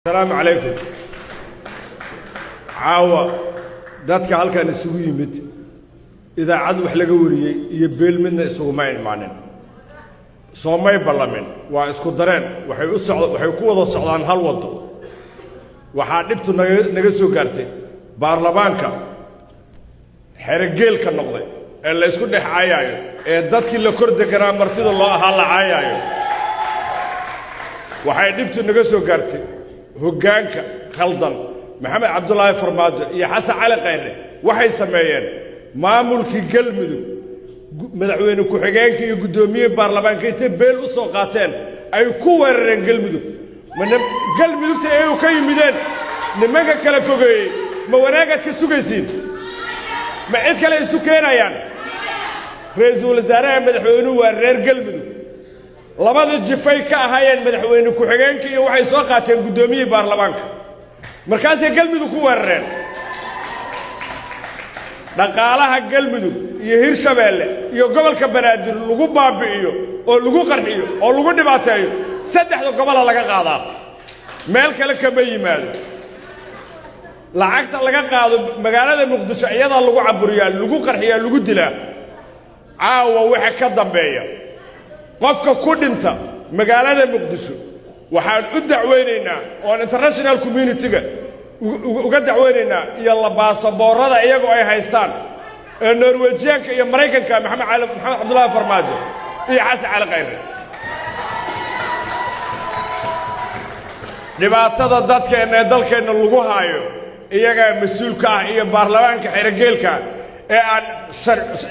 السلام عليكم. عاوة دادك هالكان isugu yimid idaacad wax laga wariyay iyo beel midna isugu ma iimaanin Soomay Baarlamaan waa isku dareen waxay ku wada socdaan hal wado waxa dhibtu naga soo gaartay baarlamaanka xergeelka noqday ee la isku dhaxayayo ee dadkii la kor deganaa martida loo ahaa la caayayo waxay dhibtu naga soo gaartay hoggaanka khaldan Maxamed Cabdullaahi Farmaajo iyo Xasan Cali Khayre waxay sameeyeen maamulkii galmudug madaxweyne ku xigeenka iyo gudoomiye baarlamaanka intay beel u soo qaateen ay ku weerareen galmudug galmudugta ay ka yimideen nimanka kala fogeeyay ma wanaagad ka sugaysiin ma cid kale isu keenayaan ra'iisul wasaaraha madaxweynuhu waa reer galmudug labada jifay ka ahaayeen madaxweyne ku xigeenka iyo waxay soo qaateen gudoomiye baarlamaanka markaas ay galmudug ku weerareen dhaqaalaha galmudug iyo Hirshabeelle iyo gobolka Banaadir lagu baabi'iyo oo lagu qarxiyo oo lagu dhibaateeyo saddexda gobol laga qaadaa meel kale kama yimaado lacagta laga qaado magaalada Muqdisho iyada lagu caburiyaa lagu qarxiyaa lagu dilaa caawa waxa ka dambeeya qofka ku dhinta magaalada Muqdisho waxaan u dacweynaynaa oo international community-ga uga dacweynaynaa iyo la baasaboorada iyagoo ay haystaan ee Norwegianka iyo Mareykanka Maxamed Cabdullaahi Farmaajo iyo Xasan Cali Khayre dhibaatada dadkeena dalkeena lagu haayo iyaga mas'uulka ah iyo baarlamaanka xergeelka ee aan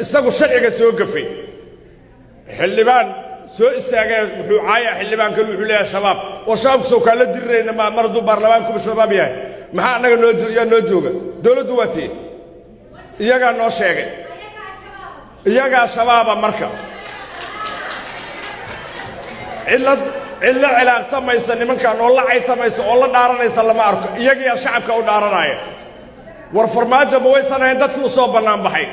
isagu sharciga soo gafay xildhibaan soo istaagay wuxuu caaya xildhibaanka wuxuu leeyahay shabaab oo shabaabku soo kala dirreeyna ma mardu baarlamaanku shabaab yahay maxaa anaga noo jooga dawladdu watii iyaga noo sheegay iyaga shabaaba marka cillad cilaaqtamaysa nimankan oo la caytamaysa oo la dhaaranaysa lama arko iyaga shacabka u dhaaranaya war Farmaajo ma waysanayeen dadku u soo banaan baxay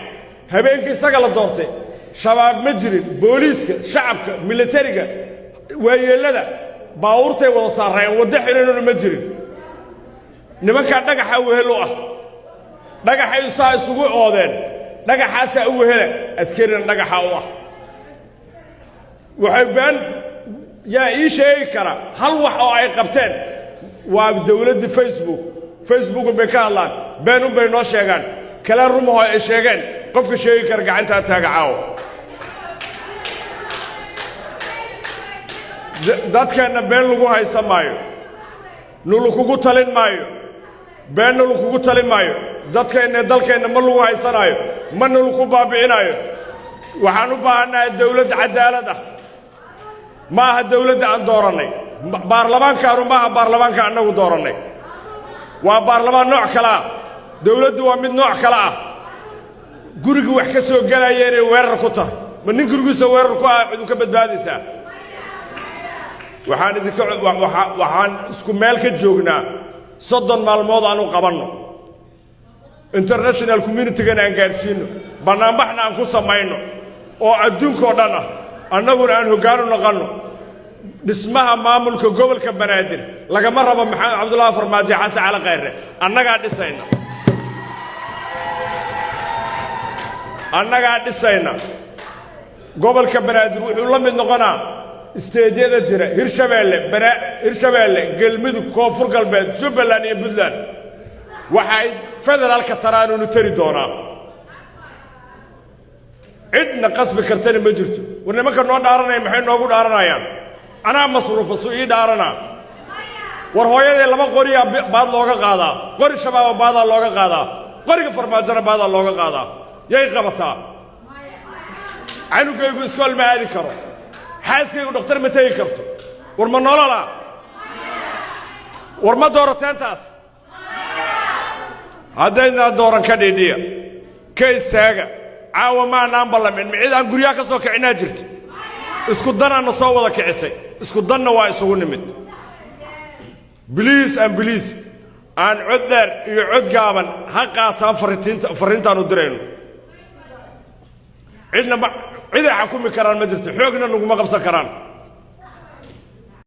habeenkii isaga la doortay shabaab ma jirin booliiska shacabka militariga waayeelada baawurtay wada saareen wada xiriirno ma jirin nimanka dhagaxa wehelo ah dhagaxay isugu oodeen dhagaxaas u wehela askariina dhagaxa u ah waxay baan yaa ii sheegi kara hal wax oo ay qabteen waa dawladda Facebook bay ka hadlaan been bay noo sheegaan kala rumaho ay sheegeen qofka sheegi kar gacanta taagacaaw dadkeena been lagu haysan maayo nulu kugu talin maayo been nulu kugu talin maayo dadkeena dalkeena ma lagu haysanayo ma nulu ku baabi'inayo waxaan u baahanahay dawlad cadaalad ah ma aha dawladda aan dooranay baarlamaankaanu ma aha baarlamaanka anagu dooranay waa baarlamaan nooc kala ah dawladdu waa mid nooc kala ah guriga wax ka soo galayeen weerar ku tahay ma nin gurigiisa weerar ku ah cid ka badbaadaysa waxaan isku meel ka joognaa 30 maalmood aanu qabanno international community-ga aan gaarsiino banaanbaxna aan ku samayno oo adduunka oo dhan ah annaguna aan hoggaan u noqono dhismaha maamulka gobolka Banaadir lagama rabo Maxamed Cabdullaahi Farmaajo Xasan Cali Khayre annaga dhisayna gobolka Banaadir wuxuu la mid noqonaa isteediyada jira Hirshabeelle galmudug koonfur galbeed Jubbaland iyo Puntland waxay federaalka taraanu tari doonaa cidna qasbi kartana ma jirto warnimaka noo dhaaranay maxay noogu dhaaranayaan anaa masruufa soo ii dhaarana war hooyadee laba qori baad looga qaadaa qori shabaab baad looga qaadaa qoriga Farmaajona baad looga qaadaa yay qabataa anugaygu iskool ma aadi karo xaaskaygu dhakhtar ma tagi karto war ma nolola war ma doorateentaas haddayna dooran ka dhidhiya ka istaaga caawa ma naan ballamin mid aan guriga ka soo kicinaa jirto isku danana soo wada kicisay isku danna waa isugu nimid please aan cod dheer iyo cod gaaban ha qaataan fariintaan u dirayno cidna cid ay xukumi karaan ma jirto xoogna naguma qabsan karaan